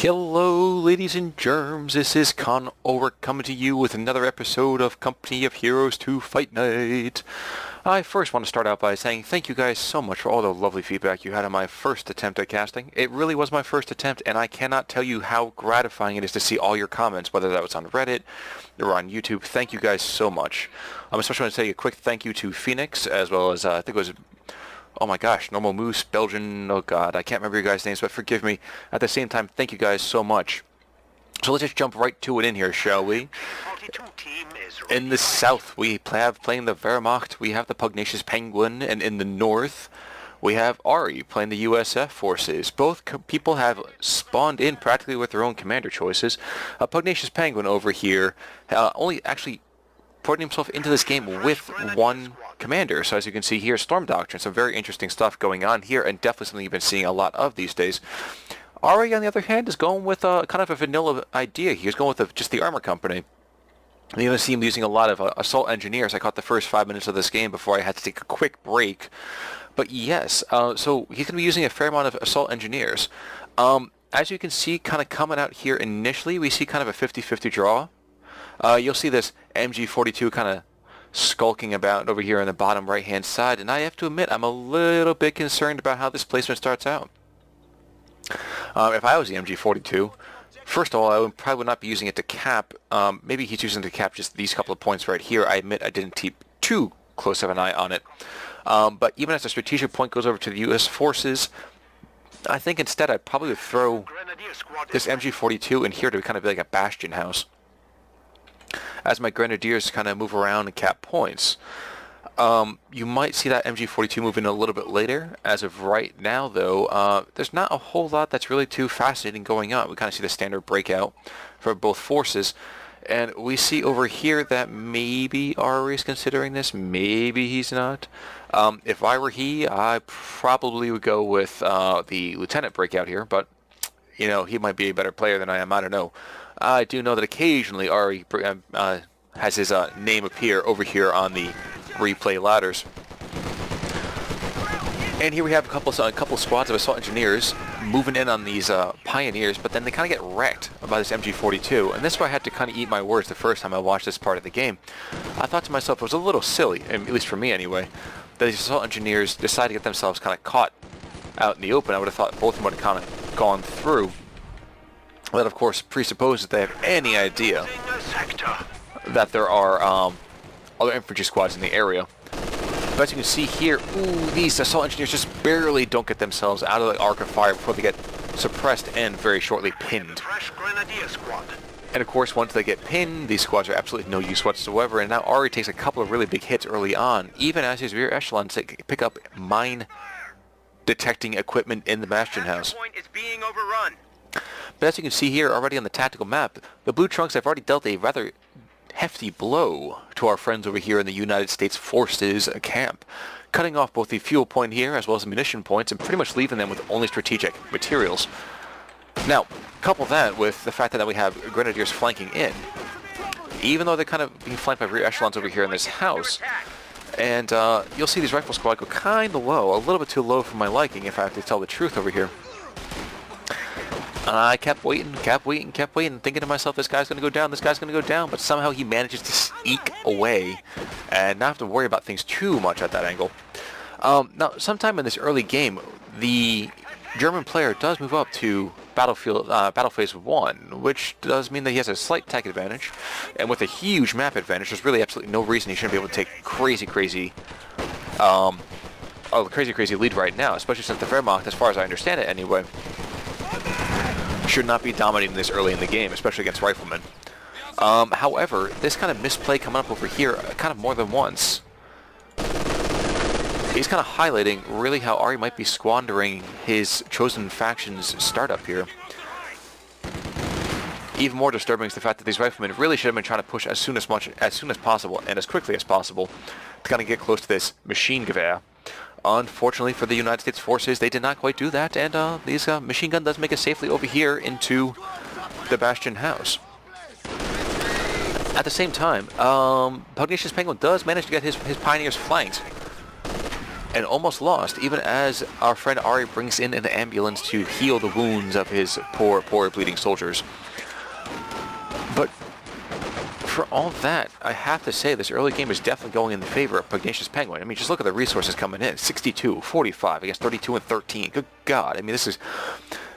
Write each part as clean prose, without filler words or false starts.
Hello, ladies and germs. This is Con Over coming to you with another episode of Company of Heroes 2 Fight Night. I first want to start out by saying thank you guys so much for all the lovely feedback you had on my first attempt at casting. It really was my first attempt, and I cannot tell you how gratifying it is to see all your comments, whether that was on Reddit or on YouTube. Thank you guys so much. I especially want to say a quick thank you to Phoenix, as well as, I think it was... oh my gosh, Normal Moose, Belgian, oh god, I can't remember your guys' names, but forgive me. At the same time, thank you guys so much. So let's just jump right to it in here, shall we? In the south, we have playing the Wehrmacht, we have the Pugnacious Penguin, and in the north, we have Ari playing the USF forces. Both people have spawned in practically with their own commander choices. Pugnacious Penguin over here only actually putting himself into this game with one commander. So as you can see here, Storm Doctrine, some very interesting stuff going on here, and definitely something you've been seeing a lot of these days. Ari, on the other hand, is going with kind of a vanilla idea. He's going with just the armor company. You're going to see him using a lot of assault engineers. I caught the first 5 minutes of this game before I had to take a quick break. But yes, so he's going to be using a fair amount of assault engineers. As you can see, kind of coming out here initially, we see kind of a 50-50 draw. You'll see this MG42 kind of skulking about over here on the bottom right-hand side, and I have to admit, I'm a little bit concerned about how this placement starts out. If I was the MG42, first of all, I probably would not be using it to cap. Maybe he's using it to cap just these couple of points right here. I admit I didn't keep too close of an eye on it. But even as the strategic point goes over to the U.S. forces, I think instead I'd probably throw this MG42 in here to kind of be like a bastion house, as my Grenadiers kind of move around and cap points. You might see that MG42 move in a little bit later. As of right now, though, there's not a whole lot that's really too fascinating going on. We kind of see the standard breakout for both forces. And we see over here that maybe Ari's considering this, maybe he's not. If I were he, I probably would go with the Lieutenant breakout here, but, you know, he might be a better player than I am, I don't know. I do know that occasionally Ari has his name appear over here on the replay ladders. And here we have a couple squads of assault engineers moving in on these pioneers, but then they kind of get wrecked by this MG42. And this is why I had to kind of eat my words the first time I watched this part of the game. I thought to myself it was a little silly, at least for me anyway, that these assault engineers decided to get themselves kind of caught out in the open. I would have thought both of them would have kind of gone through. That, of course, presupposes they have any idea that there are other infantry squads in the area. But as you can see here, these assault engineers just barely don't get themselves out of the arc of fire before they get suppressed and very shortly pinned. And of course, once they get pinned, these squads are absolutely no use whatsoever. And now Ari takes a couple of really big hits early on, even as his rear echelons pick up mine detecting equipment in the bastion house. But as you can see here already on the tactical map, the Blue Trunks have already dealt a rather hefty blow to our friends over here in the United States Forces camp, cutting off both the fuel point here as well as the munition points and pretty much leaving them with only strategic materials. Now, couple that with the fact that we have Grenadiers flanking in, even though they're kind of being flanked by rear echelons over here in this house. And you'll see these rifle squad go kind of low, a little bit too low for my liking if I have to tell the truth over here. I kept waiting, thinking to myself, this guy's going to go down, this guy's going to go down, but somehow he manages to eke away and not have to worry about things too much at that angle. Now, sometime in this early game, the German player does move up to battle phase 1, which does mean that he has a slight tech advantage, and with a huge map advantage, there's really absolutely no reason he shouldn't be able to take crazy lead right now, especially since the Wehrmacht, as far as I understand it anyway, should not be dominating this early in the game, especially against riflemen. However, this kind of misplay coming up over here kind of more than once, he's kind of highlighting really how Ari might be squandering his chosen faction's startup here. Even more disturbing is the fact that these riflemen really should have been trying to push as soon as possible and as quickly as possible to kind of get close to this machine Gewehr. Unfortunately for the United States forces, they did not quite do that, and these machine gun does make it safely over here into the bastion house. At the same time, Pugnacious Penguin does manage to get his pioneers flanked. and almost lost, even as our friend Ari brings in an ambulance to heal the wounds of his poor bleeding soldiers. But for all that, I have to say this early game is definitely going in the favor of Pugnacious Penguin. I mean, just look at the resources coming in. 62, 45, I guess 32 and 13. Good God. I mean, this is...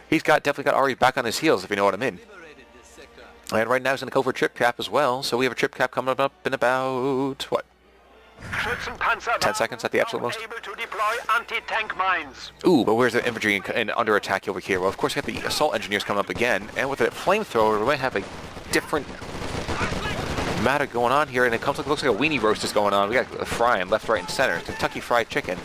He's definitely got Ari back on his heels, if you know what I mean. And right now he's going to go for a trip cap as well. So we have a trip cap coming up in about, what? 10 seconds at the absolute most. Able to deploy anti-tank mines. Ooh, but where's the infantry and under attack over here? Well, of course we have the assault engineers coming up again. And with a flamethrower, we might have a different matter going on here, and it looks like a weenie roast is going on. We got frying left, right, and center. Kentucky Fried Chicken.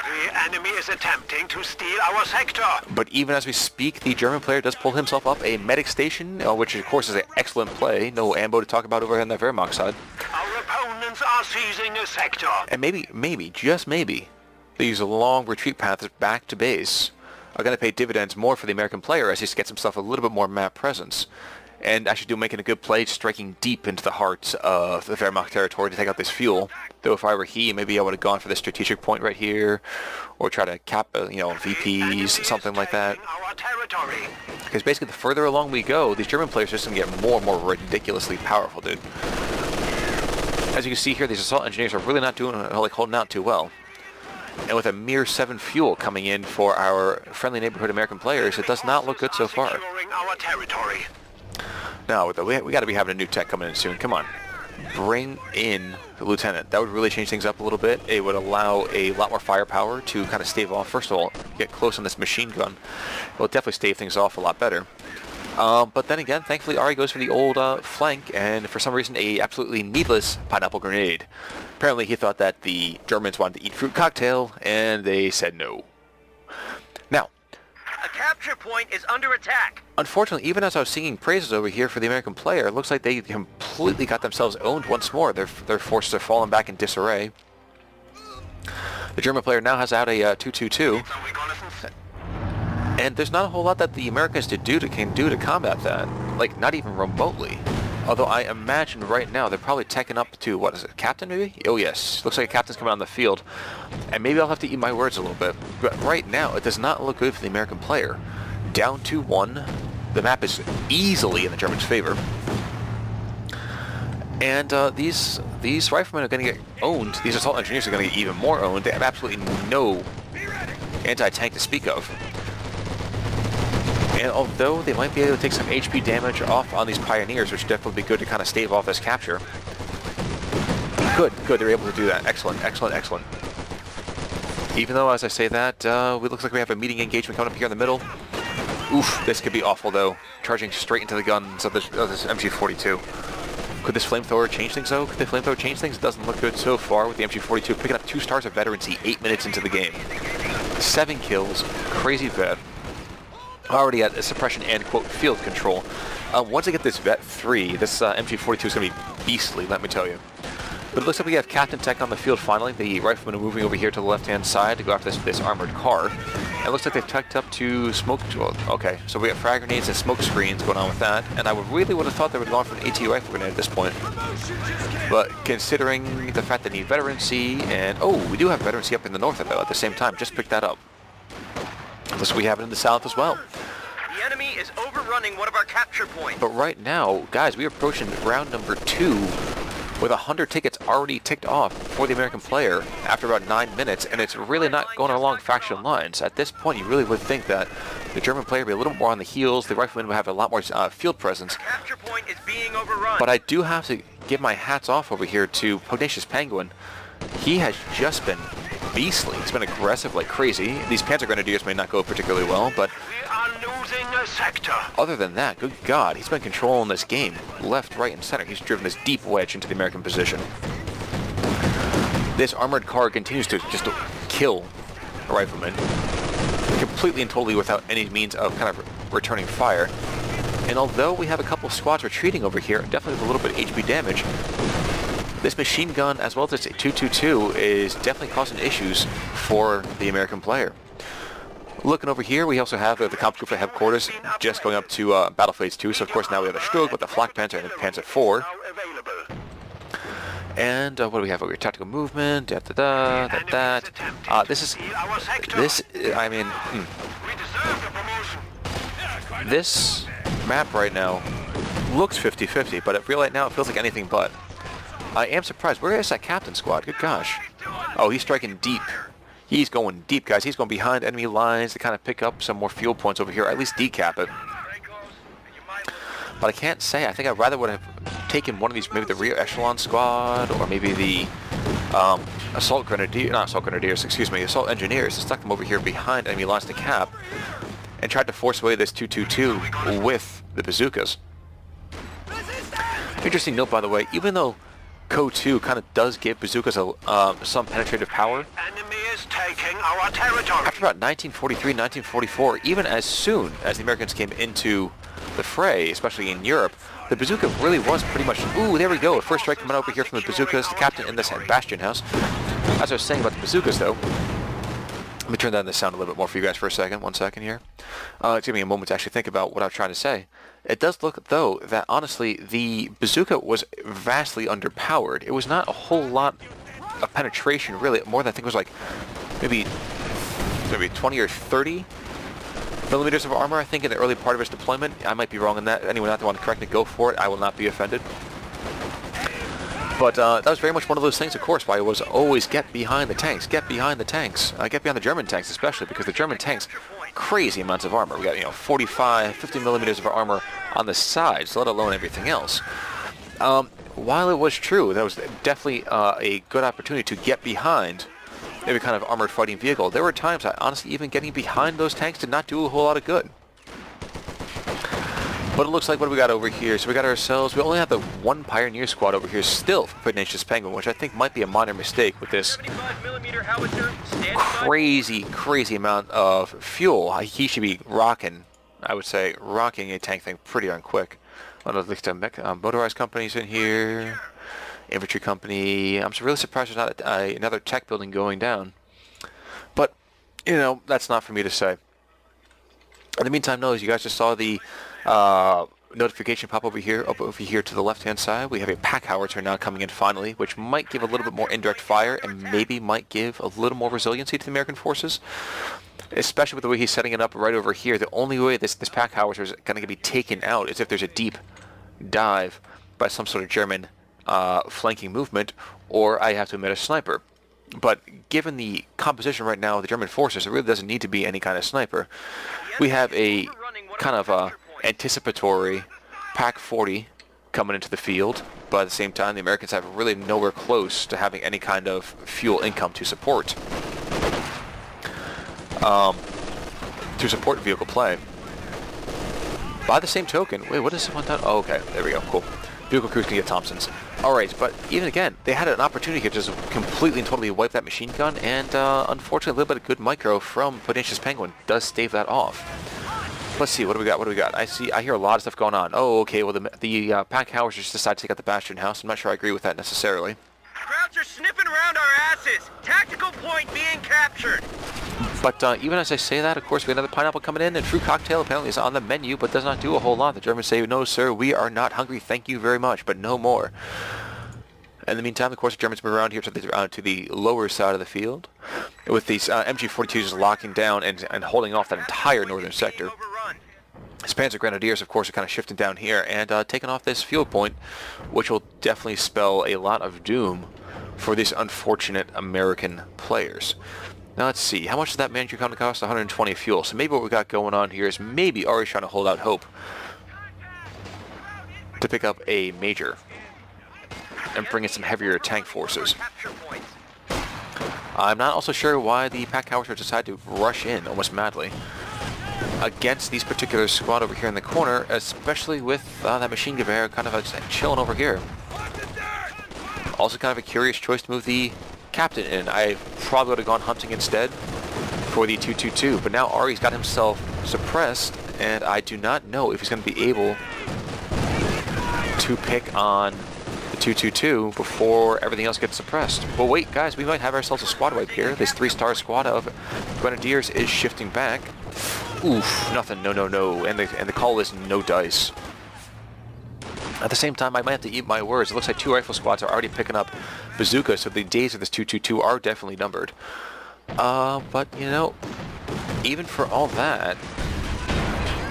The enemy is attempting to steal our sector. But even as we speak, the German player does pull himself up a medic station, which of course is an excellent play. No ambo to talk about over here on the Wehrmacht side. Our opponents are seizing a sector. And maybe, just maybe, these long retreat paths back to base are going to pay dividends more for the American player as he gets himself a little bit more map presence. And actually making a good play, striking deep into the heart of the Wehrmacht territory to take out this fuel. Though if I were he, maybe I would have gone for this strategic point right here, or try to cap, VPs, something like that. Because basically the further along we go, these German players are just going to get more and more ridiculously powerful, dude. As you can see here, these assault engineers are really not doing, holding out too well. And with a mere 7 fuel coming in for our friendly neighborhood American players, it does not look good so far. No, we got to be having a new tech coming in soon. Come on. Bring in the lieutenant. That would really change things up a little bit. It would allow a lot more firepower to kind of stave off. First of all, get close on this machine gun. It will definitely stave things off a lot better. But then again, thankfully, Ari goes for the old flank, and for some reason, a absolutely needless pineapple grenade. Apparently, he thought that the Germans wanted to eat fruit cocktail, and they said no. Now, a capture point is under attack. Unfortunately, even as I was singing praises over here for the American player, it looks like they completely got themselves owned once more. Their forces are falling back in disarray. The German player now has out a 2-2-2. And there's not a whole lot that the Americans can do to combat that. Like, not even remotely. Although I imagine right now they're probably teching up to, what is it, captain maybe? Oh yes, looks like a captain's coming on the field. And maybe I'll have to eat my words a little bit. But right now, it does not look good for the American player. Down to 1. The map is easily in the Germans' favor. And these riflemen are going to get owned. These assault engineers are going to get even more owned. They have absolutely no anti-tank to speak of. And although they might be able to take some HP damage off on these pioneers, which would definitely be good to kind of stave off this capture. Good, they're able to do that. Excellent. Even though, as I say that, it looks like we have a meeting engagement coming up here in the middle. Oof, this could be awful though. Charging straight into the guns of this MG42. Could this flamethrower change things though? Could the flamethrower change things? It doesn't look good so far with the MG42 picking up 2 stars of veterancy 8 minutes into the game. 7 kills, crazy vet. Already at suppression and, quote, field control. Once I get this Vet 3, this MG42 is going to be beastly, let me tell you. But it looks like we have Captain Tech on the field finally. The riflemen are moving over here to the left-hand side to go after this armored car. And it looks like they've teched up to smoke... Well, okay, so we got frag grenades and smoke screens going on with that. And I really would have thought they would have gone for an AT rifle grenade at this point. But considering the fact they need veterancy and... Oh, we do have veterancy up in the north, though, at the same time. Just picked that up. Plus we have it in the south as well. The enemy is overrunning one of our capture points. But right now, guys, we are approaching round number 2 with 100 tickets already ticked off for the American player after about 9 minutes, and it's really not going along faction lines. At this point, you really would think that the German player would be a little more on the heels, the rifleman would have a lot more field presence. Capture point is being overrun. But I do have to give my hats off over here to Pugnacious Penguin. He has just been beastly. He's been aggressive like crazy. These Panzer Grenadiers may not go particularly well, but we are losing a sector. Other than that, good God, he's been controlling this game left, right, and center. He's driven this deep wedge into the American position. This armored car continues to just kill a rifleman completely and totally without any means of kind of returning fire. And although we have a couple of squads retreating over here, definitely with a little bit of HP damage, this machine gun, as well as this 222, is definitely causing issues for the American player. Looking over here, we also have the Kampfgruppe headquarters just going up to Battle Phase 2. So, of course, now we have the Sturg with the Flak Panzer and the Panzer IV. And what do we have over here? Tactical movement, that. I mean, this map right now looks 50-50, but right now it feels like anything but. I am surprised. Where is that captain squad? Good gosh. Oh, he's striking deep. He's going deep, guys. He's going behind enemy lines to kind of pick up some more fuel points over here, at least decap it. But I can't say. I think I rather would have taken one of these, maybe the rear echelon squad, or maybe the assault grenadiers, excuse me, assault engineers, and stuck them over here behind enemy lines to cap, and tried to force away this 222 with the bazookas. Interesting note, by the way, even though Co 2 kind of does give bazookas some penetrative power, Enemy is taking our territory. after about 1943, 1944, even as soon as the Americans came into the fray, especially in Europe, the bazooka really was pretty much, ooh, there we go, a first strike coming over here from the bazookas, the captain in this bastion house. As I was saying about the bazookas, though, let me turn down the sound a little bit more for you guys for a second, 1 second here. Give me a moment to actually think about what I was trying to say. It does look, though, that honestly, the bazooka was vastly underpowered. It was not a whole lot of penetration, really. More than I think it was like maybe 20 or 30 millimeters of armor, I think, in the early part of its deployment. I might be wrong in that. Anyone out there want to correct me, go for it. I will not be offended. But that was very much one of those things, of course, why it was always get behind the tanks, get behind the tanks, get behind the German tanks especially, because the German tanks, crazy amounts of armor. We got, 45, 50 millimeters of armor on the sides, let alone everything else. While it was true, that was definitely a good opportunity to get behind every kind of armored fighting vehicle. There were times that, honestly, even getting behind those tanks did not do a whole lot of good. But it looks like, what do we got over here? So we got ourselves, we only have the one Pioneer squad over here still for Pugnacious Penguin, which I think might be a minor mistake with this crazy amount of fuel. He should be rocking, I would say, rocking a tank thing pretty darn quick. At least motorized companies in here, infantry company. I'm really surprised there's not another tech building going down. But, that's not for me to say. In the meantime, no, as you guys just saw the notification pop over here to the left-hand side. We have a pack howitzer now coming in finally, which might give a little bit more indirect fire and maybe might give a little more resiliency to the American forces, especially with the way he's setting it up right over here. The only way this pack howitzer is going to be taken out is if there's a deep dive by some sort of German flanking movement, or I have to admit a sniper. But given the composition right now of the German forces, it really doesn't need to be any kind of sniper. We have a kind of anticipatory Pack 40 coming into the field, but at the same time the Americans have really nowhere close to having any kind of fuel income to support vehicle play. By the same token, wait, what is someone done? Oh, okay, there we go, cool. Vehicle crews can get Thompsons. Alright, but even again, they had an opportunity here to just completely and totally wipe that machine gun, and unfortunately a little bit of good micro from Pugnacious Penguin does stave that off. Let's see, what do we got? I hear a lot of stuff going on. Oh, okay, well the pack howitzers just decided to take out the bastion house. I'm not sure I agree with that necessarily. Krauts are sniffing around our asses. Tactical point being captured. But even as I say that, of course, we have another pineapple coming in, and True Cocktail apparently is on the menu, but does not do a whole lot. The Germans say, no, sir, we are not hungry, thank you very much, but no more. In the meantime, of course, the Germans move around here to the lower side of the field, with these MG-42s locking down and holding off that entire northern sector. His Panzer Grenadiers, of course, are kind of shifting down here and taking off this field point, which will definitely spell a lot of doom for these unfortunate American players. Now let's see, how much does that manager come to cost? 120 fuel. So maybe what we got going on here is maybe Ari's trying to hold out hope to pick up a major and bring in some heavier tank forces. I'm not also sure why the pack howitzers decided to rush in almost madly against these particular squad over here in the corner, especially with that machine gun Wehr kind of just chilling over here. Also kind of a curious choice to move the captain in. I probably would have gone hunting instead for the 222, but now Ari's got himself suppressed, and I do not know if he's going to be able to pick on the 222 before everything else gets suppressed. But wait, guys, we might have ourselves a squad wipe here. This 3-star squad of Grenadiers is shifting back. Oof, nothing, no, and the call is no dice. At the same time, I might have to eat my words. It looks like 2 rifle squads are already picking up bazookas, so the days of this 222 are definitely numbered. But, you know, even for all that...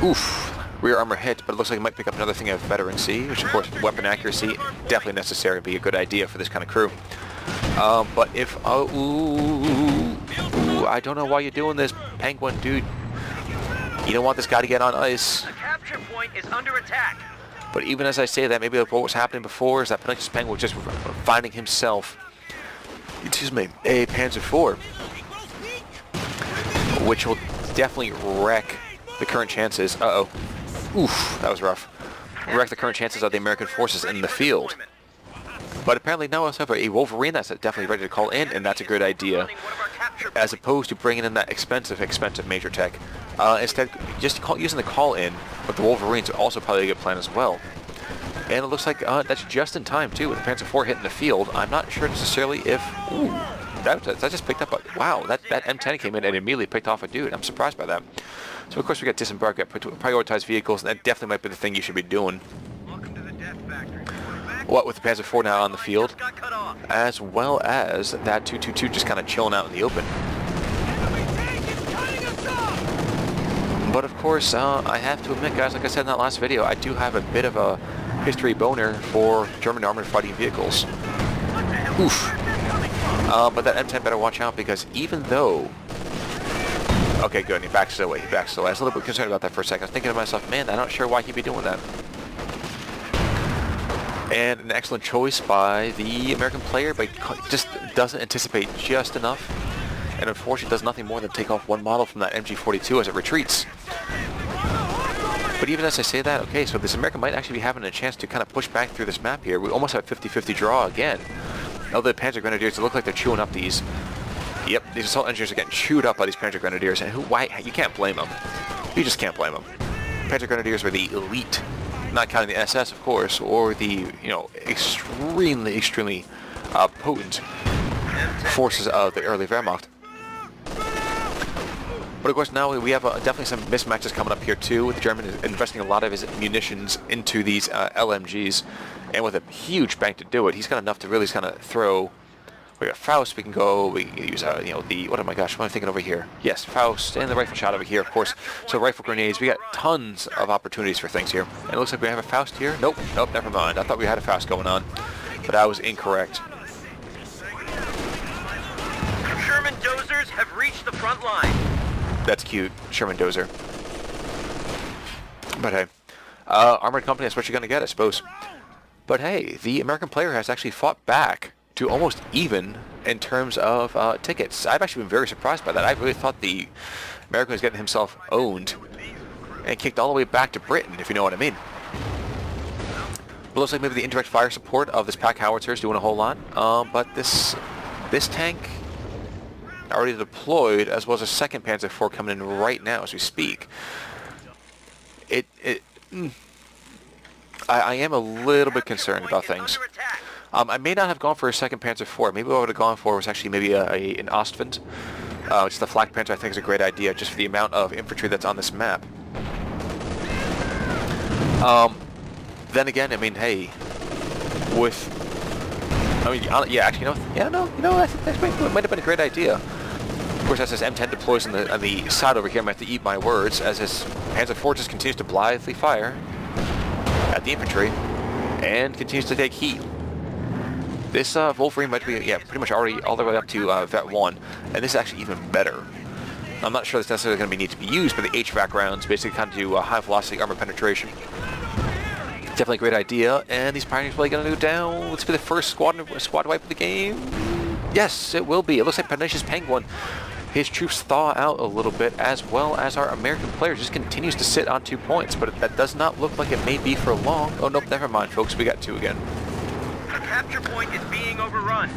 Oof. Rear armor hit, but it looks like it might pick up another thing of veterancy, which of course, weapon accuracy, definitely necessary to be a good idea for this kind of crew. But if... I don't know why you're doing this, Penguin, dude. You don't want this guy to get on ice. The capture point is under attack. But even as I say that, maybe what was happening before is that Pugnacious Penguin was just finding himself, excuse me, a Panzer IV, which will definitely wreck the current chances. Uh-oh. Oof, that was rough. Wreck the current chances of the American forces in the field. But apparently now we also have a Wolverine that's definitely ready to call in, and that's a good idea, as opposed to bringing in that expensive major tech. Instead, just using the call-in with the Wolverines are also probably a good plan as well. And it looks like that's just in time, too, with the Panzer IV hitting the field. I'm not sure necessarily if... Ooh, that just picked up a... Wow, that M10 came in and immediately picked off a dude. I'm surprised by that. So, of course, we got disembark, we got prioritized vehicles, and that definitely might be the thing you should be doing. What with the Panzer IV now on the field, as well as that 222 just kind of chilling out in the open. But of course, I have to admit, guys, like I said in that last video, I do have a bit of a history boner for German armored fighting vehicles. Oof. But that M10 better watch out, because even though... Okay, good, he backs away, I was a little bit concerned about that for a second. I was thinking to myself, man, I'm not sure why he'd be doing that. And an excellent choice by the American player, but just doesn't anticipate just enough. And unfortunately does nothing more than take off one model from that MG42 as it retreats. But even as I say that, okay, so this American might actually be having a chance to kind of push back through this map here. We almost have 50-50 draw again. Now the Panzer Grenadiers, they look like they're chewing up these... Yep, these assault engineers are getting chewed up by these Panzer Grenadiers, and why? You can't blame them. You just can't blame them. Panzer Grenadiers were the elite, not counting the SS, of course, or the, you know, extremely potent forces of the early Wehrmacht. But of course now we have definitely some mismatches coming up here too, with the German investing a lot of his munitions into these LMGs, and with a huge bank to do it. He's got enough to really kind of throw... We got Faust, we can use, you know, the, what am I gosh, what am I thinking over here? Yes, Faust, and the rifle shot over here, of course. So rifle grenades, we got tons of opportunities for things here. And it looks like we have a Faust here. Nope, never mind. I thought we had a Faust going on, but I was incorrect. Sherman dozers have reached the front line. That's cute, Sherman dozer. But hey, armored company, that's what you're going to get, I suppose. But hey, the American player has actually fought back to almost even in terms of tickets. I've actually been very surprised by that. I really thought the American was getting himself owned and kicked all the way back to Britain, if you know what I mean. It looks like maybe the indirect fire support of this pack howitzer is doing a whole lot, but this tank already deployed, as well as a second Panzer IV coming in right now as we speak. I am a little bit concerned about things. I may not have gone for a second Panzer IV. Maybe what I would have gone for was actually maybe an Ostwind. Just the Flak Panzer I think is a great idea, just for the amount of infantry that's on this map. Then again, I mean, hey, yeah, actually, I think that might have been a great idea. Of course, as this M10 deploys on the side over here, I might have to eat my words, as this Panzer IV just continues to blithely fire at the infantry and continues to take heat. This Wolverine might be, yeah, pretty much already all the way up to Vet 1, and this is actually even better. I'm not sure that's necessarily going to need to be used, but the HVAC rounds basically kind of do high-velocity armor penetration. Definitely a great idea, and these Pioneers really going to go down. Let's be the first squad wipe of the game. Yes, it will be. It looks like Pugnacious Penguin, his troops thaw out a little bit, as well as our American player just continues to sit on 2 points, but that does not look like it may be for long. Oh, nope, never mind, folks. We got 2 again. The capture point is being overrun.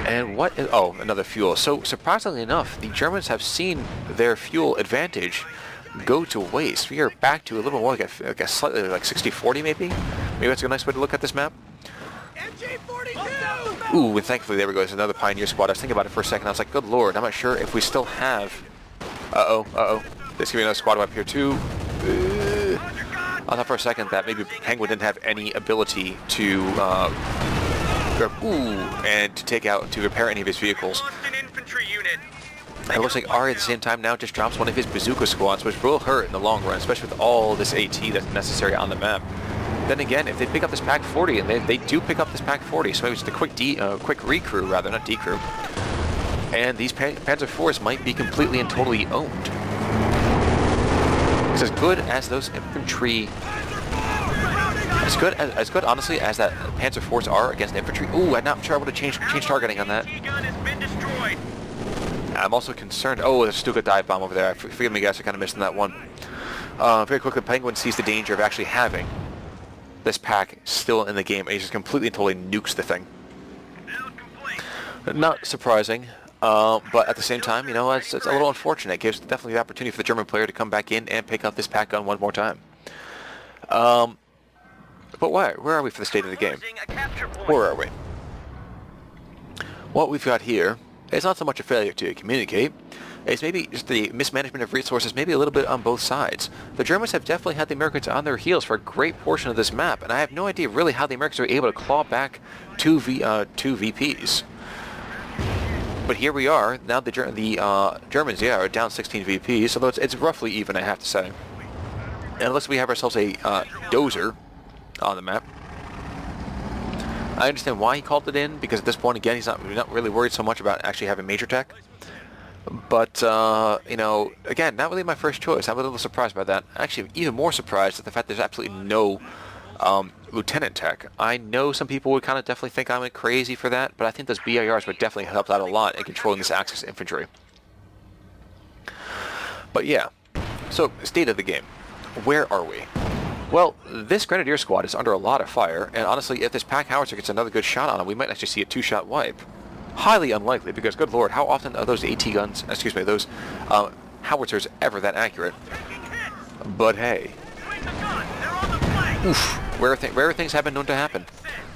And what is... Oh, another fuel. So, surprisingly enough, the Germans have seen their fuel advantage go to waste. We are back to a little more like a slightly like 60-40 maybe? Maybe that's a nice way to look at this map. Ooh, and thankfully there we go. There's another Pioneer squad. I was thinking about it for a second. I was like, good lord, I'm not sure if we still have... There's going to be another squad wipe here too. I thought for a second that maybe Penguin didn't have any ability to and to take out, to repair any of his vehicles. Lost an infantry unit. And it looks like Ari at the same time now just drops one of his bazooka squads, which will hurt in the long run, especially with all this AT that's necessary on the map. Then again, if they pick up this Pack 40, and they do pick up this Pack 40, so maybe it's the quick recrew rather, not decrew. And these Panzer IVs might be completely and totally owned. It's as good as those infantry, as good honestly as that Panzer IVs are against infantry. Ooh, I'm not sure I would have changed targeting on that. Gun has been destroyed. I'm also concerned. Oh, there's still a dive bomb over there. Forgive me, guys, I kind of missed that one. Very quickly, Penguin sees the danger of actually having this pack still in the game, and he just completely and totally nukes the thing. Not surprising, but at the same time, you know, it's a little unfortunate. It gives definitely the opportunity for the German player to come back in and pick up this pack gun one more time. But where are we for the state of the game? Where are we? What we've got here is not so much a failure to communicate. It's maybe just the mismanagement of resources, maybe a little bit on both sides. The Germans have definitely had the Americans on their heels for a great portion of this map, and I have no idea really how the Americans are able to claw back two VPs. But here we are. Now the Germans, yeah, are down 16 VPs, although it's roughly even, I have to say. And unless we have ourselves a dozer on the map. I understand why he called it in, because at this point, again, he's not really worried so much about actually having major tech. But, you know, again, not really my first choice. I'm a little surprised by that. Actually, even more surprised at the fact there's absolutely no lieutenant tech. I know some people would kind of definitely think I'm crazy for that, but I think those BIRs would definitely help out a lot in controlling this Axis infantry. But yeah, so state of the game. Where are we? Well, this Grenadier squad is under a lot of fire, and honestly, if this Pack Howitzer gets another good shot on him, we might actually see a two-shot wipe. Highly unlikely, because good lord, how often are those AT guns, excuse me, those howitzers ever that accurate? But hey. Oof, rare things have been known to happen.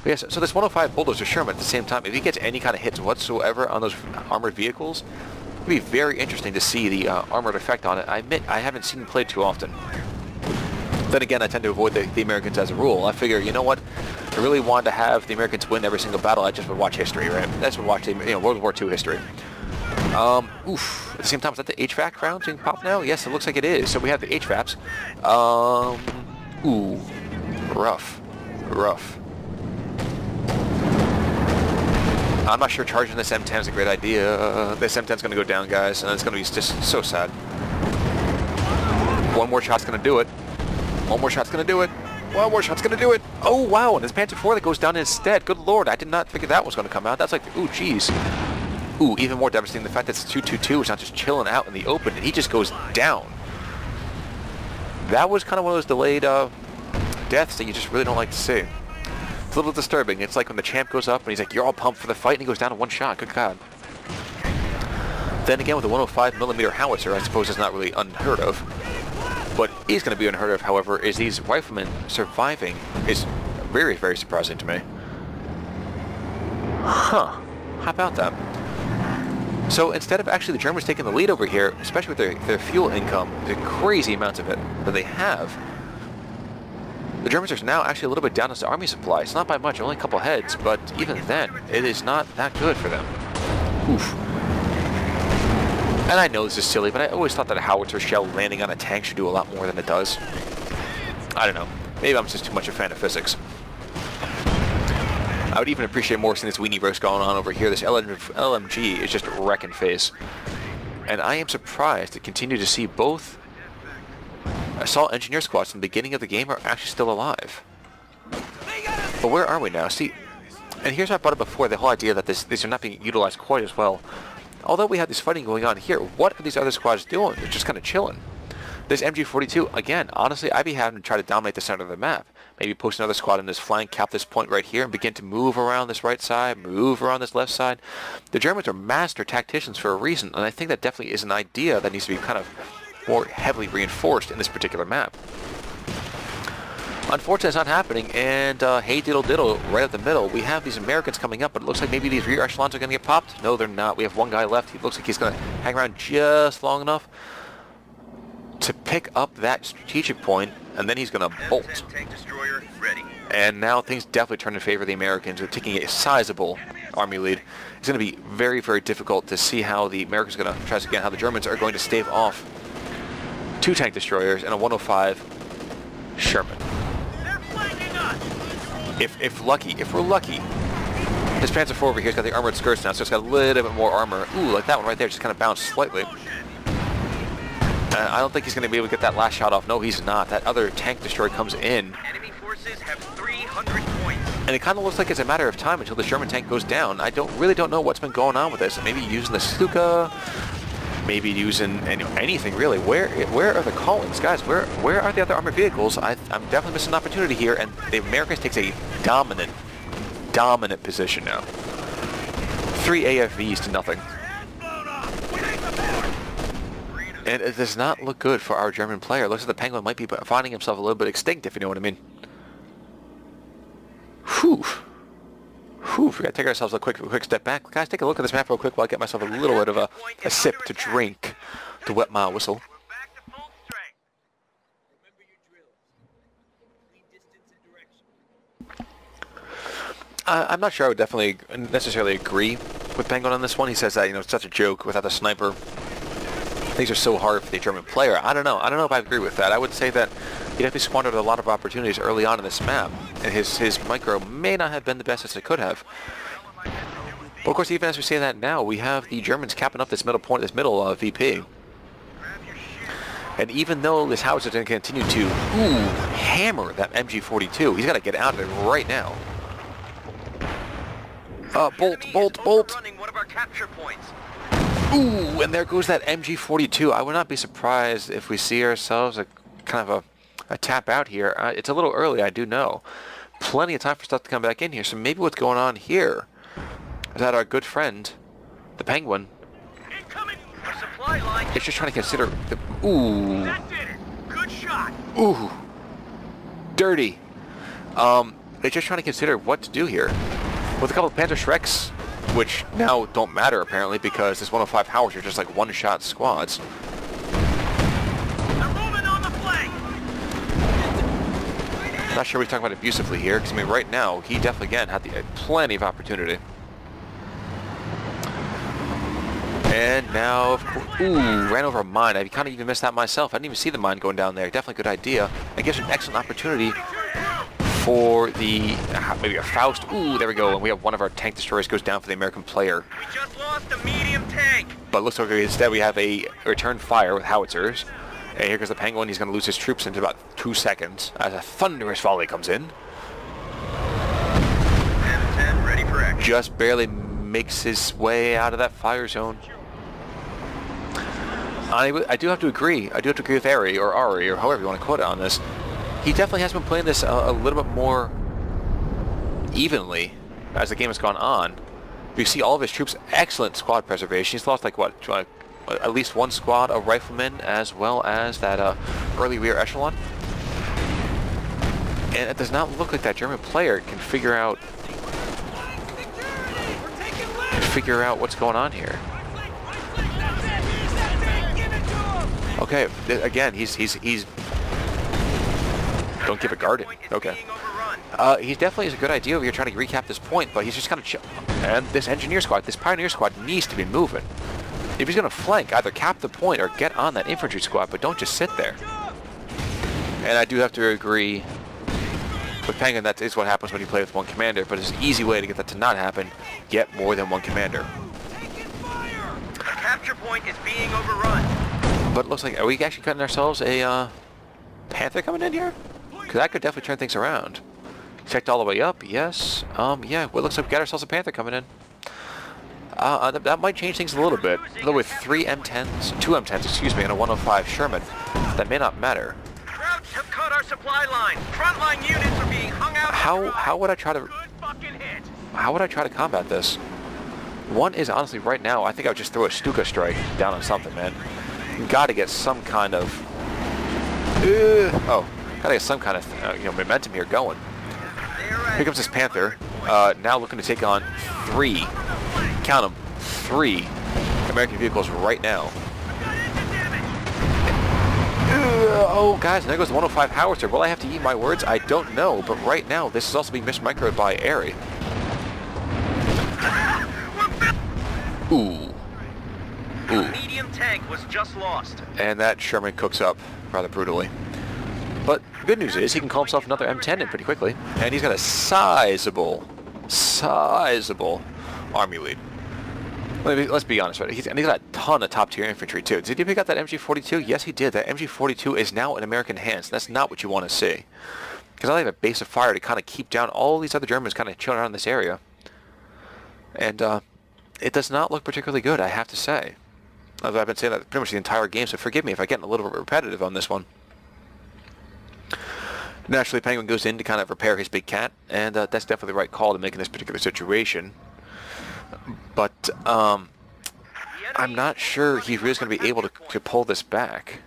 But yes, so this 105 Bulldozer Sherman at the same time, if he gets any kind of hits whatsoever on those armored vehicles, it would be very interesting to see the armored effect on it. I admit, I haven't seen him played too often. Then again, I tend to avoid the Americans as a rule. I figure, you know what? If I really wanted to have the Americans win every single battle, I just would watch history, right? That's what watch, World War II history. Oof. At the same time, is that the HVAC rounds being popped now? Yes, it looks like it is. So we have the HVACs. Ooh. Rough. I'm not sure charging this M10 is a great idea. This M10 is going to go down, guys, and it's going to be just so sad. One more shot's going to do it. One more shot's going to do it. One more shot's going to do it. Oh, wow. And this Panzer IV that goes down instead. Good lord. I did not figure that was going to come out. That's like, ooh, jeez. Ooh, even more devastating, the fact that it's 222 is not just chilling out in the open, and he just goes down. That was kind of one of those delayed deaths that you just really don't like to see. It's a little disturbing. It's like when the champ goes up and he's like, you're all pumped for the fight, and he goes down in one shot. Good God. Then again, with the 105mm howitzer, I suppose it's not really unheard of. What is going to be unheard of, however, is these riflemen surviving is very, very surprising to me. Huh. How about that? So instead of actually the Germans taking the lead over here, especially with their fuel income, the crazy amounts of it that they have, the Germans are now actually a little bit down as the army supply. It's not by much, only a couple heads, but even then, it is not that good for them. Oof. And I know this is silly, but I always thought that a howitzer shell landing on a tank should do a lot more than it does. I don't know. Maybe I'm just too much a fan of physics. I would even appreciate more seeing this weenie roast going on over here. This LMG is just wrecking face. And I am surprised to continue to see both assault engineer squads in the beginning of the game are actually still alive. But where are we now? See, and here's what I brought up before, the whole idea that these are not being utilized quite as well. Although we have this fighting going on here, what are these other squads doing? They're just kind of chilling. This MG42, again, honestly, I'd be having to try to dominate the center of the map. Maybe post another squad in this flank, cap this point right here, and begin to move around this right side, move around this left side. The Germans are master tacticians for a reason, and I think that definitely is an idea that needs to be kind of more heavily reinforced in this particular map. Unfortunately, it's not happening, and hey diddle diddle, right up the middle, we have these Americans coming up, but it looks like maybe these rear echelons are going to get popped. No, they're not. We have one guy left. He looks like he's going to hang around just long enough to pick up that strategic point, and then he's going to bolt. Tank destroyer ready. And now things definitely turn in favor of the Americans with taking a sizable army lead. It's going to be very, very difficult to see how the Americans are going to try again, how the Germans are going to stave off 2 tank destroyers and a 105 Sherman. They're flanking us. If we're lucky, this Panzer IV over here's got the armored skirts now, so it's got a little bit more armor. Ooh, like that one right there, just kind of bounced slightly. I don't think he's going to be able to get that last shot off. No, he's not. That other tank destroyer comes in. Enemy forces have 300 points. And it kind of looks like it's a matter of time until the German tank goes down. I really don't know what's been going on with this. Maybe using the Stuka, maybe using anything really. Where are the Collins, guys? Where are the other armored vehicles? I'm definitely missing an opportunity here, and the Americans takes a dominant position now. 3 AFVs to nothing. And it does not look good for our German player. It looks like the Penguin might be finding himself a little bit extinct, if you know what I mean. Whew. We gotta take ourselves a quick step back. Guys, take a look at this map real quick while I get myself a little bit of a sip to drink to wet my whistle. We're back to full strength. Remember your drills. Lead distance and direction. I'm not sure I would definitely necessarily agree with Penguin on this one. He says that, it's such a joke without the sniper. Things are so hard for the German player. I don't know if I agree with that. I would say that he definitely squandered a lot of opportunities early on in this map, and his micro may not have been the best as it could have. But of course, even as we say that now, we have the Germans capping up this middle point, this middle VP. And even though this howitzer is going to continue to hammer that MG42, he's got to get out of it right now. Bolt. Running one of our capture points. Ooh, and there goes that MG42. I would not be surprised if we see ourselves a kind of a tap out here. It's a little early, I do know. Plenty of time for stuff to come back in here. So maybe what's going on here is that our good friend, the Penguin, Incoming. Our supply line. is just trying to consider the... Ooh. That did it. Good shot. Ooh. Dirty. They're just trying to consider what to do here. With a couple of Panther Shreks, which now don't matter apparently because this 105 howitzer are just like one-shot squads. They're moving on the flank. Not sure we're talking about abusively here, because I mean right now he definitely again had plenty of opportunity. And now, of course, ooh, ran over a mine. I kind of even missed that myself. I didn't even see the mine going down there. Definitely a good idea. It gives an excellent opportunity for the, maybe a Faust. Ooh, there we go. And we have one of our tank destroyers goes down for the American player. We just lost a medium tank. But it looks like instead we have a return fire with howitzers. And here goes the Penguin. He's going to lose his troops into about 2 seconds as a thunderous volley comes in. 10-10, ready for action. Just barely makes his way out of that fire zone. I do have to agree. I do have to agree with Ari or however you want to quote it on this. He definitely has been playing this a little bit more evenly as the game has gone on. You see all of his troops, excellent squad preservation. He's lost like what, at least one squad of riflemen as well as that early rear echelon. And it does not look like that German player can figure out what's going on here. Okay, again, he's don't give it guarded. Okay. He definitely is a good idea over here trying to recap this point, but he's just kind of chill. And this engineer squad, this pioneer squad needs to be moving. If he's going to flank, either cap the point or get on that infantry squad, but don't just sit there. And I do have to agree with Penguin, that is what happens when you play with one commander, but it's an easy way to get that to not happen. Get more than one commander. The capture point is being overrun. But it looks like, are we actually cutting ourselves a Panther coming in here? Because that could definitely turn things around. Checked all the way up, yes. Yeah, well, it looks like we got ourselves a Panther coming in. That might change things a little bit. Although with 2 M10s, excuse me, and a 105 Sherman, that may not matter. Krauts have cut our supply line. Frontline units are being hung out. How would I try to... Good fucking hit. How would I try to combat this? One is honestly right now, I think I would just throw a Stuka strike down on something, man. You gotta get some kind of... gotta get some kind of momentum here going. Here comes this Panther, now looking to take on 3, count them, 3 American vehicles right now. Oh, guys, and there goes the 105 howitzer. Will I have to eat my words? I don't know, but right now, this is also being mismicroed by Airy. Ooh. Ooh. Medium tank was just lost. And that Sherman cooks up rather brutally. But the good news is he can call himself another M10 in pretty quickly. And he's got a sizable army lead. Let's be honest, right? He's got a ton of top-tier infantry, too. Did he pick up that MG42? Yes, he did. That MG42 is now in American hands. That's not what you want to see. Because I have a base of fire to kind of keep down all these other Germans kind of chilling around this area. And it does not look particularly good, I have to say. Although I've been saying that pretty much the entire game, so forgive me if I get a little bit repetitive on this one. Naturally, Penguin goes in to kind of repair his big cat, and that's definitely the right call to make in this particular situation. But I'm not sure he's really going to be able to pull this back.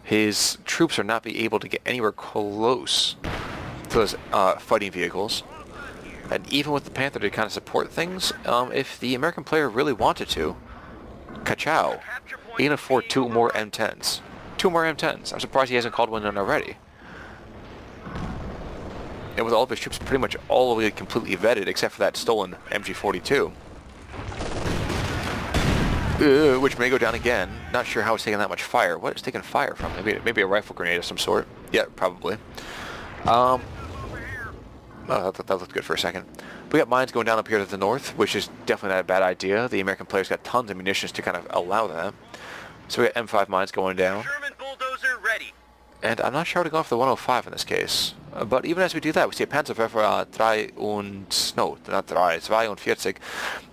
His troops are not be able to get anywhere close to those fighting vehicles. And even with the Panther to kind of support things, if the American player really wanted to, ka-chow, he can afford 2 more M10s. 2 more M10s. I'm surprised he hasn't called one in already. And with all of his troops pretty much all the way completely vetted, except for that stolen MG42. Which may go down again. Not sure how it's taking that much fire. What is taking fire from? Maybe a rifle grenade of some sort. Yeah, probably. Oh, that looked good for a second. We got mines going down up here to the north, which is definitely not a bad idea. The American players got tons of munitions to kind of allow that. So we got M5 mines going down. German bulldozer ready. And I'm not sure how to go off the 105 in this case. But even as we do that, we see a Panzerwerfer 42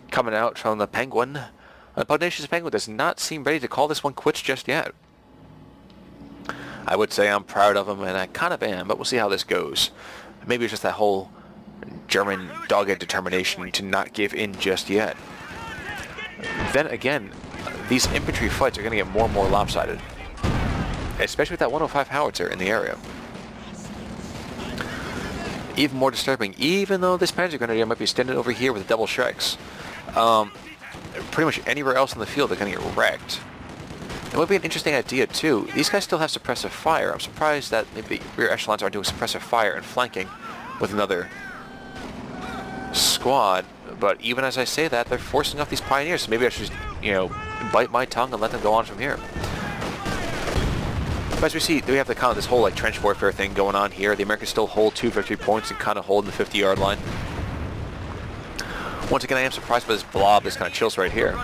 coming out from the Penguin. The Pugnacious Penguin does not seem ready to call this one quits just yet. I would say I'm proud of him, and I kind of am, but we'll see how this goes. Maybe it's just that whole German dogged determination to not give in just yet. Then again, these infantry fights are going to get more and more lopsided. Especially with that 105 howitzer in the area. Even more disturbing, even though this Panzer Grenadier might be standing over here with the double Shreks. Pretty much anywhere else in the field they're going to get wrecked. It would be an interesting idea too. These guys still have suppressive fire. I'm surprised that maybe the rear echelons aren't doing suppressive fire and flanking with another squad. But even as I say that, they're forcing off these pioneers. So maybe I should just, you know, bite my tongue and let them go on from here. But as we see, we have the kind of this whole like trench warfare thing going on here. The Americans still hold 2 victory points and kind of hold the 50-yard line. Once again, I am surprised by this blob, this kind of chills right here.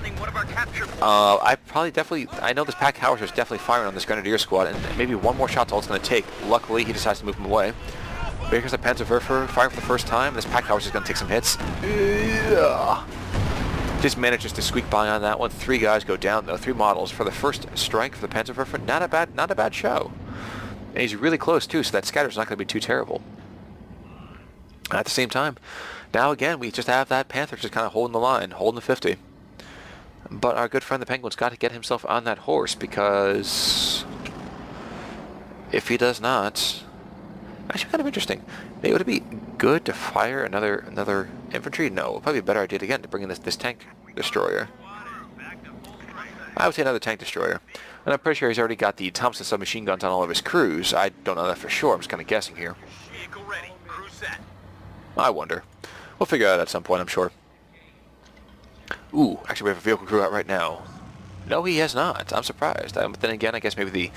I know this pack howitzer is definitely firing on this Grenadier squad, and maybe one more shot's all it's going to take. Luckily, he decides to move him away. But here's the Panzerwerfer firing for the first time. This pack howitzer is going to take some hits. Just manages to squeak by on that one. 3 guys go down, though. 3 models for the first strike for the Panzerwerfer. Not a bad show. And he's really close, too, so that scatter's not going to be too terrible. At the same time, now again, we just have that Panther just kind of holding the line, holding the 50. But our good friend the Penguin's got to get himself on that horse, because if he does not, actually kind of interesting. Maybe would it be good to fire another infantry? No, it'd probably be a better idea again to bring in this tank destroyer. I would say another tank destroyer. And I'm pretty sure he's already got the Thompson submachine guns on all of his crews. I don't know that for sure. I'm just kind of guessing here. Vehicle ready. Crew set. I wonder. We'll figure it out at some point, I'm sure. Ooh, actually we have a vehicle crew out right now. No, he has not. I'm surprised. But then again, I guess maybe the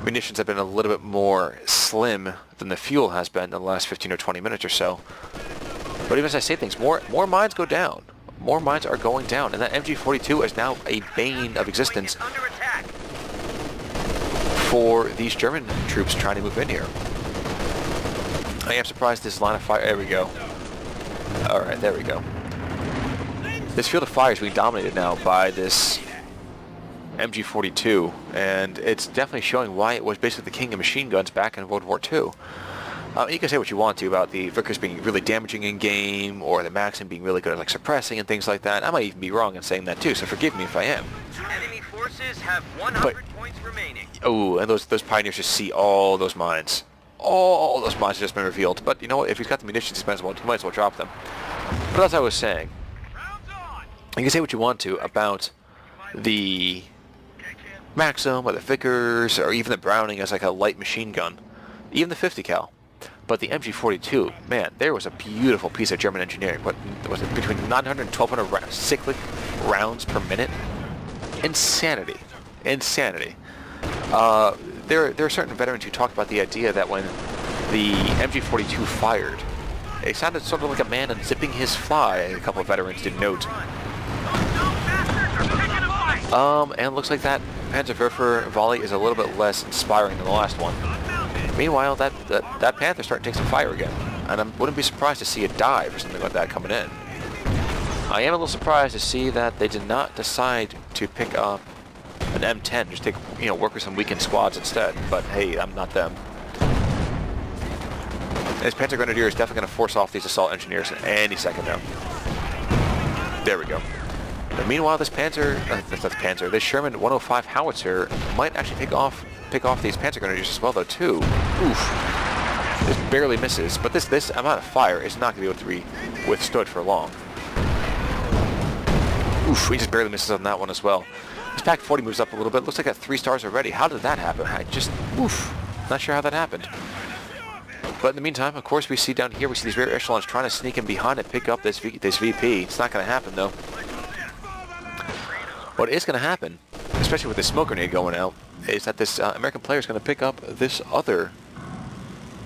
munitions have been a little bit more slim than the fuel has been in the last 15 or 20 minutes or so. But even as I say things, more mines go down. More mines are going down, and that MG42 is now a bane of existence for these German troops trying to move in here. I am surprised this line of fire... There we go. Alright, there we go. This field of fire is being dominated now by this MG42, and it's definitely showing why it was basically the king of machine guns back in World War II. You can say what you want to about the Vickers being really damaging in game, or the Maxim being really good at like suppressing and things like that. I might even be wrong in saying that too, so forgive me if I am. Enemy forces have 100 points remaining. Oh, and those pioneers just see all those mines. All those mines have just been revealed. But you know what? If he's got the munitions, he might as well drop them. But as I was saying, you can say what you want to about the Maxim or the Vickers or even the Browning as like a light machine gun, even the 50 cal. But the MG42, man, there was a beautiful piece of German engineering. What was it, between 900 and 1200 cyclic rounds per minute? Insanity. Insanity. There are certain veterans who talk about the idea that when the MG42 fired, it sounded sort of like a man unzipping his fly, a couple of veterans did note. And looks like that Panzerwerfer volley is a little bit less inspiring than the last one. Meanwhile, that Panther's starting to take some fire again, and I wouldn't be surprised to see a dive or something like that coming in. I am a little surprised to see that they did not decide to pick up an M10, just take, work with some weakened squads instead. But hey, I'm not them. This Panzer Grenadier is definitely going to force off these assault engineers in any second now. There we go. But meanwhile, this this Sherman 105 howitzer might actually pick off these Panzer Grenadiers as well, though, too. Oof. This barely misses, but this amount of fire is not going to be able to be withstood for long. Oof, he just barely misses on that one as well. This Pack 40 moves up a little bit. Looks like I got 3 stars already. How did that happen? Oof. Not sure how that happened. But in the meantime, of course, we see down here, we see these rear echelons trying to sneak in behind and pick up this VP. It's not going to happen, though. What is going to happen, especially with the smoke grenade going out, is that this American player is going to pick up this other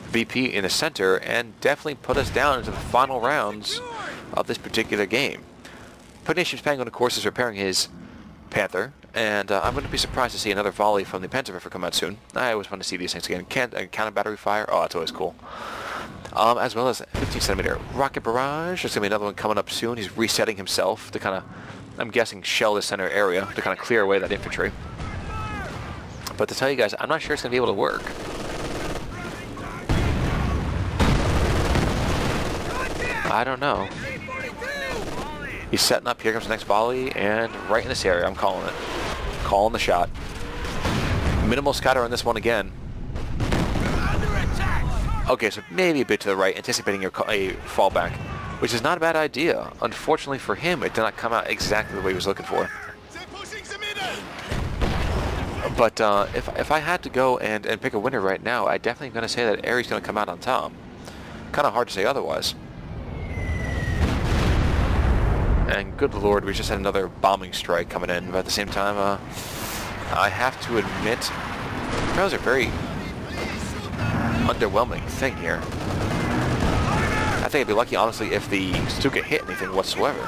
VP in the center and definitely put us down into the final rounds of this particular game. Pugnacious Penguin, of course, is repairing his Panther, and I'm going to be surprised to see another volley from the Panzerwerfer come out soon. I always want to see these things again. Counter battery fire, oh, that's always cool. As well as 15cm rocket barrage. There's going to be another one coming up soon. He's resetting himself to kind of, I'm guessing, shell the center area to kind of clear away that infantry. But to tell you guys, I'm not sure it's going to be able to work. I don't know. He's setting up. Here comes the next volley, and right in this area, I'm calling it. Calling the shot. Minimal scatter on this one again. Okay, so maybe a bit to the right, anticipating a fallback, which is not a bad idea. Unfortunately for him, it did not come out exactly the way he was looking for. But if I had to go and pick a winner right now, I definitely am going to say that Aries going to come out on top. Kind of hard to say otherwise. And good lord, we just had another bombing strike coming in, but at the same time, I have to admit, that was a very underwhelming thing here. I think I'd be lucky, honestly, if the Stuka hit anything whatsoever.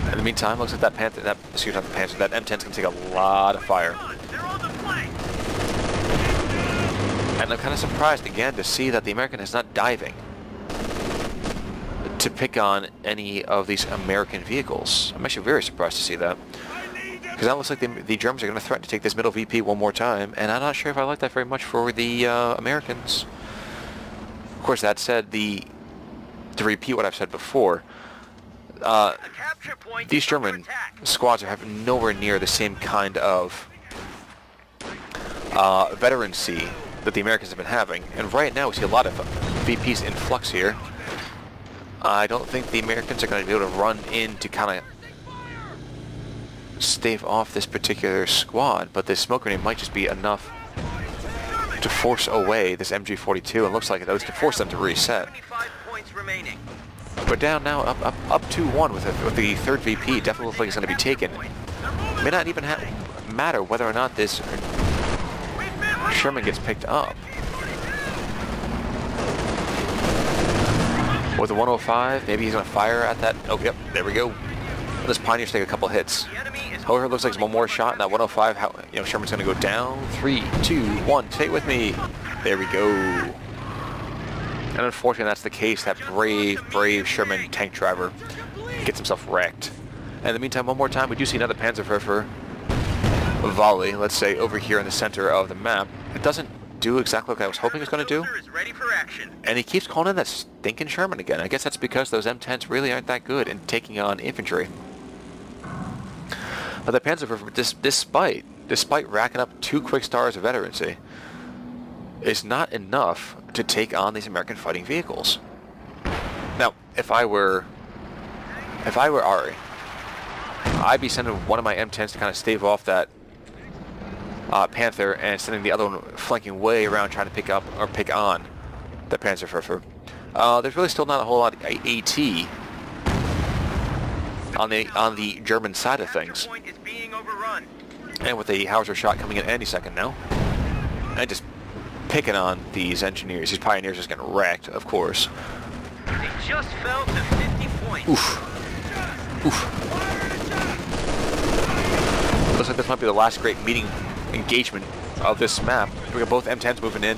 In the meantime, looks like that Panther, that M10's gonna take a lot of fire. And I'm kind of surprised again to see that the American is not diving to pick on any of these American vehicles. I'm actually very surprised to see that. Because that looks like the Germans are going to threaten to take this middle VP one more time, and I'm not sure if I like that very much for the Americans. Of course, that said, to repeat what I've said before, these German squads are having nowhere near the same kind of veterancy that the Americans have been having. And right now we see a lot of VPs in flux here. I don't think the Americans are going to be able to run in to kind of stave off this particular squad, but this smoke grenade might just be enough to force away this MG42, and looks like it does, to force them to reset. But down now, up 2-1 with the third VP. Definitely looks like it's going to be taken. May not even matter whether or not this Sherman gets picked up. With the 105, maybe he's going to fire at that. Oh, yep, there we go. This Pioneer's take a couple hits. However, it looks like one more shot, and that 105, Sherman's going to go down. 3, 2, 1, stay with me. There we go. And unfortunately, that's the case. That brave Sherman tank driver gets himself wrecked. And in the meantime, one more time, we do see another Panzerwerfer volley, let's say, over here in the center of the map. It doesn't do exactly what I was hoping it was going to do. And he keeps calling in that stinking Sherman again. I guess that's because those M10s really aren't that good in taking on infantry. But the Panzerwerfer, despite racking up 2 quick stars of veterancy, is not enough to take on these American fighting vehicles. Now, if I were Ari, I'd be sending one of my M10s to kind of stave off that Panther, and sending the other one flanking way around trying to pick up or pick on the Panzerwerfer. There's really still not a whole lot of AT on the German side of things. Point is being overrun. And with the howitzer shot coming in any second now. And just picking on these engineers. These pioneers just getting wrecked, of course. They just fell to 50 points. Oof. Oof. Looks like this might be the last great meeting engagement of this map. We got both M10s moving in.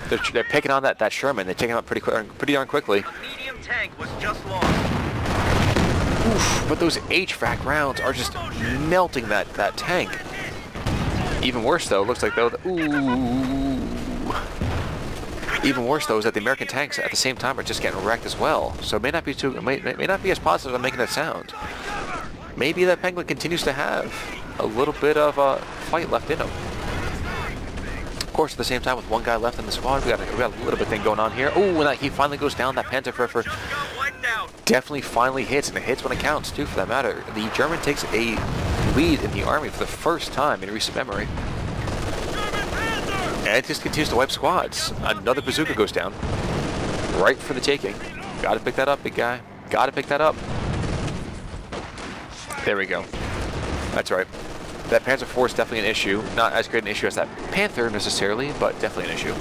They're picking on that Sherman. They're taking him out pretty darn quickly. A medium tank was just lost. Oof, but those HVAC rounds are just melting that tank. Even worse though, looks like though, even worse though is that the American tanks at the same time are just getting wrecked as well. So it may not be as positive as making that sound. Maybe that Penguin continues to have a little bit of a fight left in him. Of course, at the same time, with one guy left in the squad, we got a little bit thing going on here. Oh, and he finally goes down. That Panzerwerfer definitely finally hits, and it hits when it counts, too, for that matter. The German takes a lead in the army for the first time in recent memory. And it just continues to wipe squads. Another bazooka goes down. Right for the taking. Gotta pick that up, big guy. Gotta pick that up. There we go. That's right. That Panzer IV is definitely an issue. Not as great an issue as that Panther necessarily, but definitely an issue.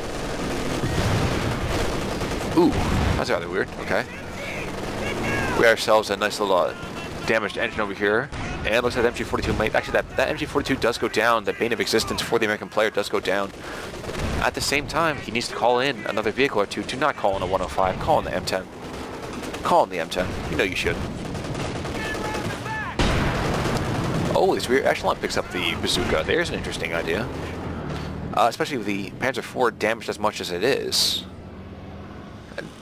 Ooh, that's rather weird. Okay. We got ourselves a nice little damaged engine over here. And it looks like the MG42 might... Actually, that MG42 does go down. The bane of existence for the American player does go down. At the same time, he needs to call in another vehicle or two. Do not call in a 105. Call in the M10. Call in the M10. You know you should. Oh, this rear echelon picks up the bazooka. There's an interesting idea. Especially with the Panzer IV damaged as much as it is.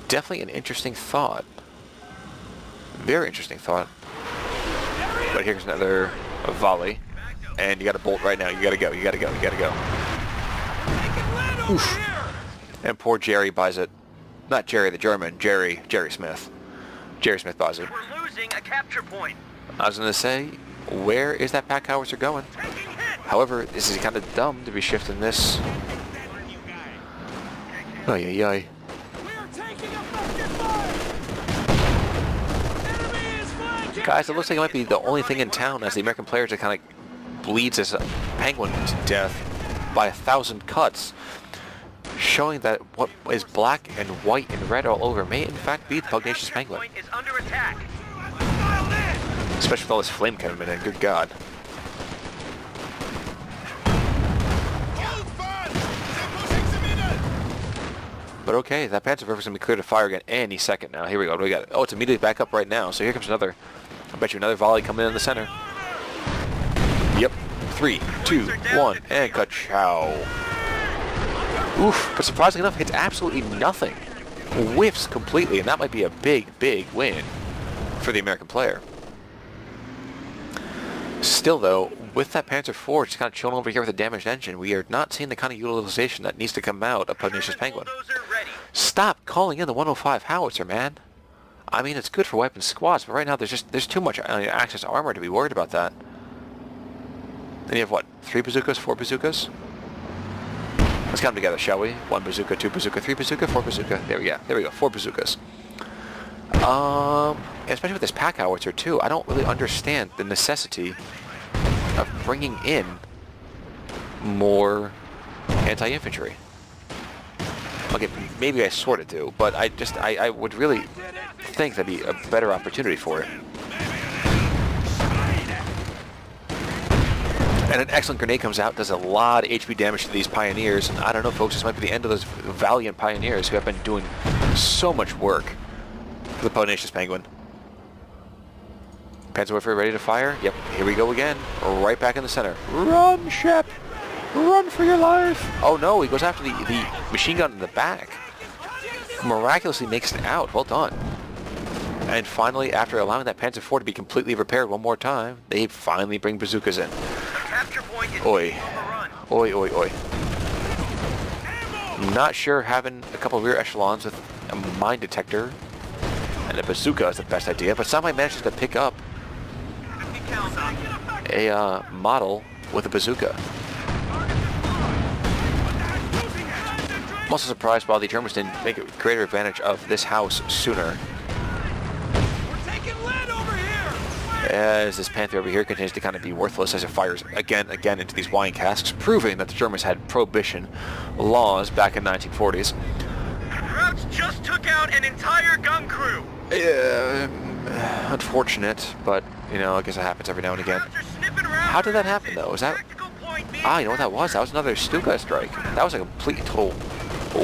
Definitely an interesting thought. Very interesting thought. But here's another volley. And you got to bolt right now. You got to go. You got to go. You got to go. Oof. And poor Jerry buys it. Not Jerry the German. Jerry Smith. Jerry Smith buys it. We're losing a capture point. I was going to say, where is that pack howitzer going? However, this is kind of dumb to be shifting this. Ay, ay, ay. Guys, it looks like it might be the only thing in town as the American player just kind of bleeds this Penguin to death by 1,000 cuts, showing that what is black and white and red all over may in fact be the Pugnacious Penguin. Is under attack. Especially with all this flame coming in, good God. But okay, that Panzerwerfer's going to be clear to fire again any second now. Here we go, what do we got? Oh, it's immediately back up right now, so here comes another, I bet you another volley coming in the center. Yep, 3, 2, 1, and ka-chow. Oof, but surprisingly enough, hits absolutely nothing. Whiffs completely, and that might be a big, big win for the American player. Still though, with that Panzer IV just kind of chilling over here with a damaged engine, we are not seeing the kind of utilization that needs to come out of Pugnacious Penguin. Stop calling in the 105 howitzer, man. I mean, it's good for wiping squads, but right now there's too much Axis armor to be worried about that. Then you have what? 3 bazookas, 4 bazookas? Let's count them together, shall we? 1 bazooka, 2 bazooka, 3 bazooka, 4 bazooka. There we go. There we go. 4 bazookas. Especially with this pack howitzer too, I don't really understand the necessity of bringing in more anti-infantry. Okay, maybe I sort of do, but I would really think that'd be a better opportunity for it. And an excellent grenade comes out, does a lot of HP damage to these pioneers, and I don't know folks, this might be the end of those valiant pioneers who have been doing so much work for the Pugnacious Penguin. Panzerwerfer ready to fire? Yep, here we go again. Right back in the center. Run, Shep! Run for your life! Oh no, he goes after the machine gun in the back. Miraculously makes it out. Well done. And finally, after allowing that Panzer IV to be completely repaired one more time, they finally bring bazookas in. Oi. Oi, oi, oi. I'm not sure having a couple of rear echelons with a mine detector and a bazooka is the best idea, but somebody manages to pick up a model with a bazooka. I'm also surprised why the Germans didn't take a greater advantage of this house sooner. We're taking lead over here! As this Panther over here continues to kind of be worthless as it fires again into these wine casks, proving that the Germans had prohibition laws back in 1940s. Crouch just took out an entire gun crew! Unfortunate, but, you know, I guess it happens every now and again. How did that happen, though? Was that... Ah, you know what that was? That was another Stuka strike. That was a complete total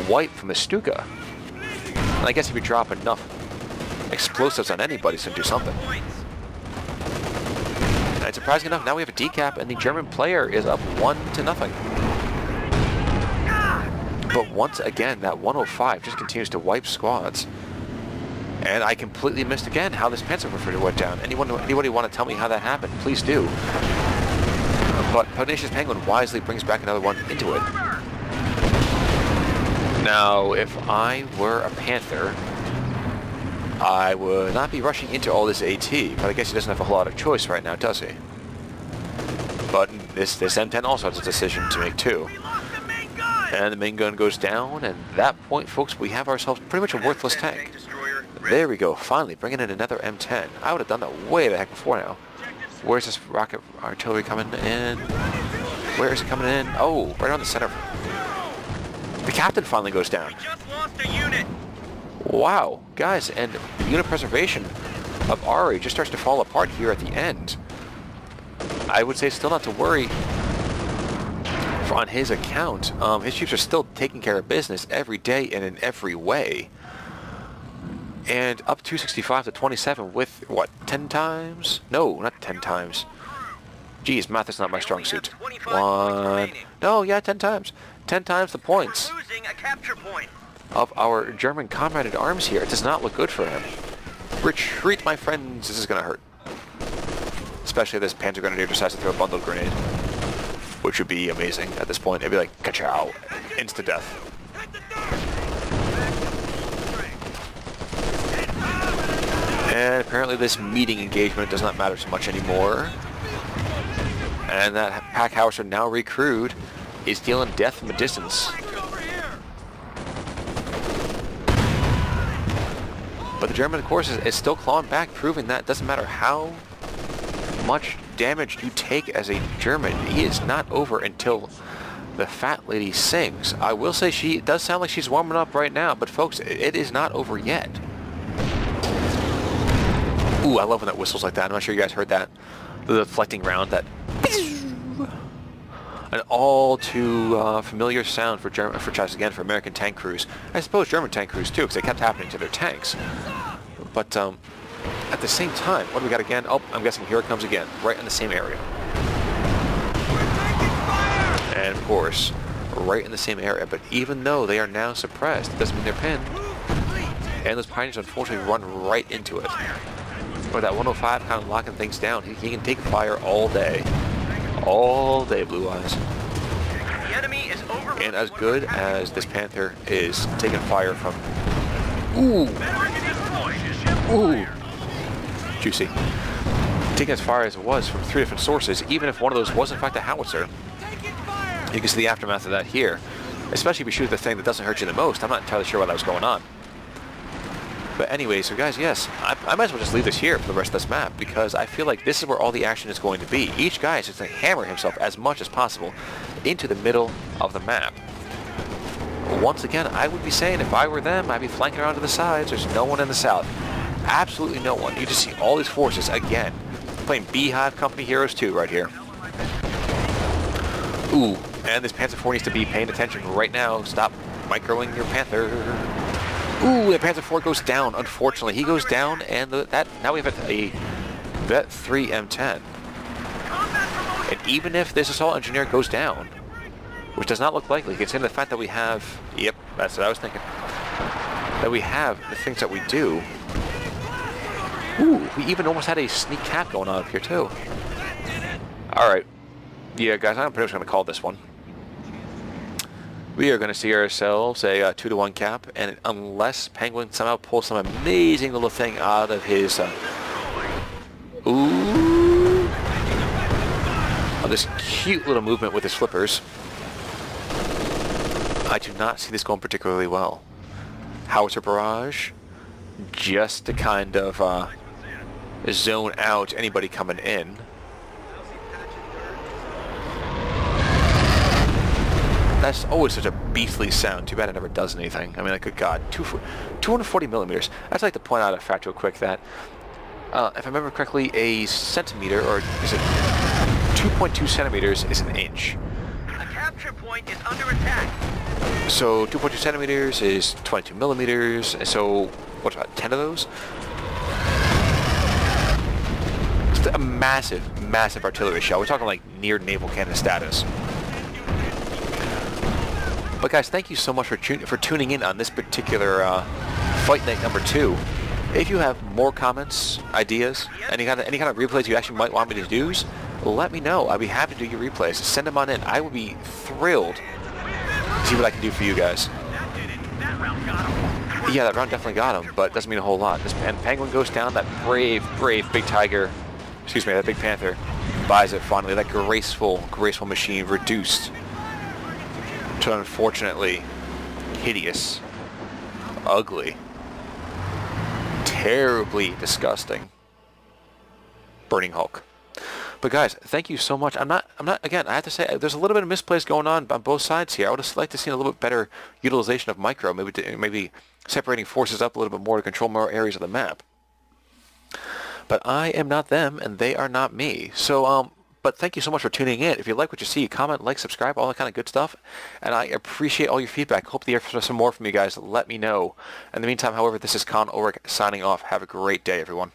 wipe from the Stuka. And I guess if you drop enough explosives on anybody, it's going to do something. And surprisingly enough, now we have a decap, and the German player is up 1-0. But once again, that 105 just continues to wipe squads. And I completely missed again how this Panzerwerfer went down. Anybody want to tell me how that happened? Please do. But Pugnacious Penguin wisely brings back another one into it. Now, if I were a Panther, I would not be rushing into all this AT, but I guess he doesn't have a whole lot of choice right now, does he? But this M10 also has a decision to make too. And the main gun goes down, and at that point, folks, we have ourselves pretty much a worthless tank. There we go, finally bringing in another M10. I would have done that way the heck before now. Where's this rocket artillery coming in? Where is it coming in? Oh, right on the center. The captain finally goes down. We just lost a unit. Wow, guys, and the unit preservation of Ari just starts to fall apart here at the end. I would say still not to worry on his account. His troops are still taking care of business every day and in every way. And up 265 to 27 with, what, 10 times? No, not 10 times. Geez, math is not my strong suit. 1... No, yeah, 10 times. 10 times the points Losing a capture point. of our German comrade at arms here. It does not look good for him. Retreat, my friends. This is going to hurt. Especially if this Panzer Grenadier decides to throw a bundled grenade. Which would be amazing at this point. It'd be like, ka-chow. Insta-death. And apparently this meeting engagement does not matter so much anymore. And that pack howitzer now recrewed is dealing death from a distance. But the German, of course, is still clawing back, proving that it doesn't matter how much damage you take as a German, he is not over until the fat lady sings. I will say it does sound like she's warming up right now, but folks, it is not over yet. Ooh, I love when that whistles like that. I'm not sure you guys heard that. The deflecting round, that... An all too familiar sound for for American tank crews. I suppose German tank crews too, because they kept happening to their tanks. But at the same time, what do we got again? Oh, I'm guessing here it comes again, right in the same area. And of course, right in the same area. But even though they are now suppressed, it doesn't mean they're pinned. And those pioneers unfortunately run right into it. With that 105 kind of locking things down, he can take fire all day. All day, Blue Eyes. The enemy is over. And as good as this Panther is taking fire from... Ooh! Ooh! Juicy. Taking as far as it was from 3 different sources, even if one of those was in fact a howitzer. You can see the aftermath of that here. Especially if you shoot the thing that doesn't hurt you the most. I'm not entirely sure what that was going on. But anyway, so guys, yes, I might as well just leave this here for the rest of this map, because I feel like this is where all the action is going to be. Each guy is just going to hammer himself as much as possible into the middle of the map. Once again, I would be saying if I were them, I'd be flanking around to the sides. There's no one in the south. Absolutely no one. You just see all these forces again. Playing Beehive Company Heroes 2 right here. Ooh, and this Panzer IV needs to be paying attention right now. Stop microing your Panther. Ooh, the Panzer IV goes down, unfortunately. He goes down, and now we have a Vet 3 M10. And even if this assault engineer goes down, which does not look likely, considering the fact that we have... Yep, that's what I was thinking. That we have the things that we do. Ooh, we even almost had a sneak cap going on up here, too. Alright. Yeah, guys, I'm pretty much going to call this one. We are going to see ourselves a 2-to-1 cap, and unless Penguin somehow pulls some amazing little thing out of his... Ooh! this cute little movement with his flippers. I do not see this going particularly well. Howitzer barrage, just to kind of zone out anybody coming in. That's always such a beastly sound. Too bad it never does anything. I mean, like, good God, 240 millimeters. I'd like to point out a fact real quick that, if I remember correctly, a centimeter, or is it 2.2 centimeters, is an inch. A capture point is under attack. So 2.2 centimeters is 22 millimeters. So what's about 10 of those? It's a massive, massive artillery shell. We're talking like near naval cannon status. But guys, thank you so much for tuning in on this particular Fight Night number 2. If you have more comments, ideas, any kind of replays you actually might want me to do, let me know. I'd be happy to do your replays. Send them on in. I would be thrilled to see what I can do for you guys. Yeah, that round definitely got him, but doesn't mean a whole lot. This penguin goes down. That brave big tiger, excuse me, that big panther buys it finally. That graceful machine reduced to, unfortunately, hideous, ugly, terribly disgusting Burning Hulk. But guys, thank you so much. I'm not, again, I have to say, there's a little bit of misplays going on both sides here. I would have liked to see a little bit better utilization of micro, maybe separating forces up a little bit more to control more areas of the map. But I am not them, and they are not me. So, but thank you so much for tuning in. If you like what you see, comment, like, subscribe, all that kind of good stuff. And I appreciate all your feedback. Hope to hear some more from you guys. Let me know. In the meantime, however, this is Con Ulrich signing off. Have a great day, everyone.